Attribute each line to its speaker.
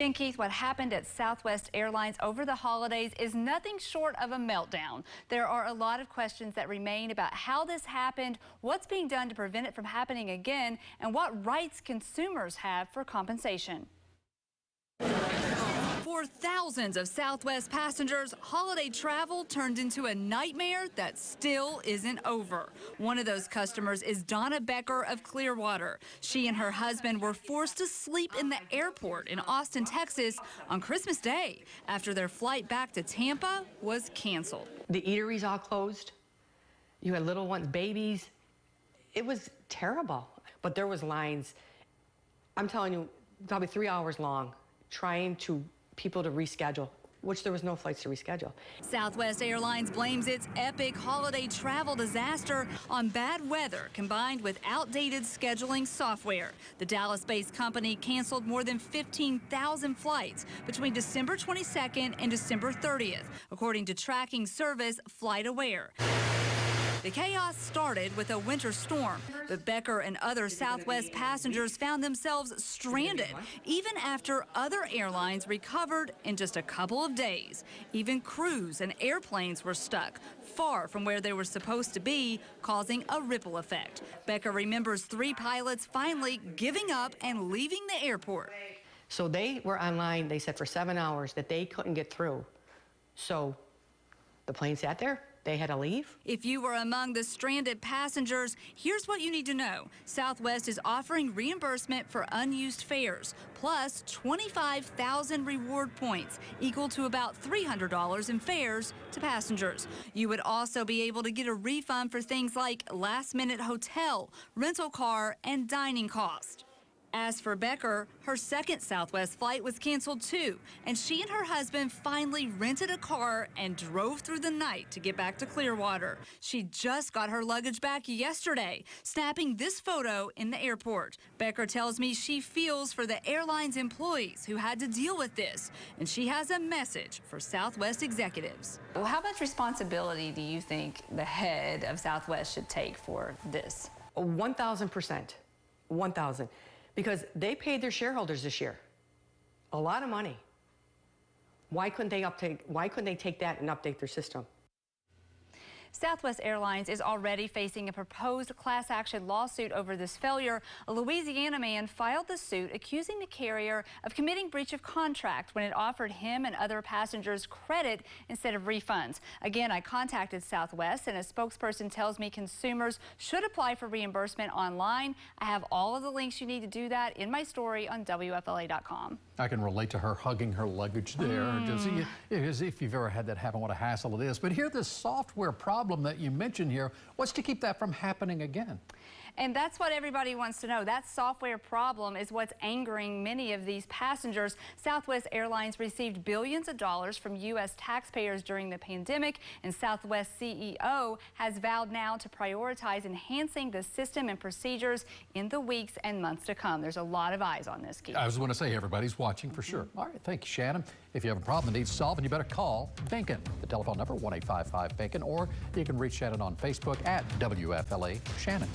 Speaker 1: And Keith, what happened at Southwest Airlines over the holidays is nothing short of a meltdown. There are a lot of questions that remain about how this happened, what's being done to prevent it from happening again, and what rights consumers have for compensation. For thousands of Southwest passengers, holiday travel turned into a nightmare that still isn't over. One of those customers is Donna Becker of Clearwater. She and her husband were forced to sleep in the airport in Austin, Texas on Christmas Day after their flight back to Tampa was canceled.
Speaker 2: The eateries all closed. You had little ones, babies. It was terrible. But there was lines, I'm telling you, probably 3 hours long, trying to people to reschedule, which there was no flights to reschedule.
Speaker 1: Southwest Airlines blames its epic holiday travel disaster on bad weather combined with outdated scheduling software. The Dallas-based company canceled more than 15,000 flights between December 22nd and December 30th, according to tracking service FlightAware. The chaos started with a winter storm, but Becker and other Southwest passengers found themselves stranded, even after other airlines recovered in just a couple of days. Even crews and airplanes were stuck, far from where they were supposed to be, causing a ripple effect. Becker remembers 3 pilots finally giving up and leaving the airport.
Speaker 2: So they were online, they said, for 7 hours that they couldn't get through. So the plane sat there. They had to leave.
Speaker 1: If you were among the stranded passengers, here's what you need to know. Southwest is offering reimbursement for unused fares, plus 25,000 reward points, equal to about $300 in fares to passengers. You would also be able to get a refund for things like last-minute hotel, rental car, and dining cost. As for Becker, her second Southwest flight was canceled too, and she and her husband finally rented a car and drove through the night to get back to Clearwater. She just got her luggage back yesterday, snapping this photo in the airport. Becker tells me she feels for the airline's employees who had to deal with this, and she has a message for Southwest executives.
Speaker 3: Well, how much responsibility do you think the head of Southwest should take for this?
Speaker 2: 1,000%. 1,000. Because they paid their shareholders this year a lot of money. Why couldn't they take that and update their system?
Speaker 1: Southwest Airlines is already facing a proposed class action lawsuit over this failure. A Louisiana man filed the suit accusing the carrier of committing breach of contract when it offered him and other passengers credit instead of refunds. Again, I contacted Southwest, and a spokesperson tells me consumers should apply for reimbursement online. I have all of the links you need to do that in my story on WFLA.com.
Speaker 4: I can relate to her hugging her luggage there, as if you've ever had that happen, what a hassle it is. But here, this software problem that you mentioned here, what's to keep that from happening again?
Speaker 1: And that's what everybody wants to know. That software problem is what's angering many of these passengers. Southwest Airlines received billions of dollars from U.S. taxpayers during the pandemic, and Southwest CEO has vowed now to prioritize enhancing the system and procedures in the weeks and months to come. There's a lot of eyes on this, Keith.
Speaker 4: I was going to say, everybody's watching for sure. All right, thank you, Shannon. If you have a problem that needs solving, you better call Beacon. The telephone number, 1-855-BACON, or you can reach Shannon on Facebook at WFLA Shannon.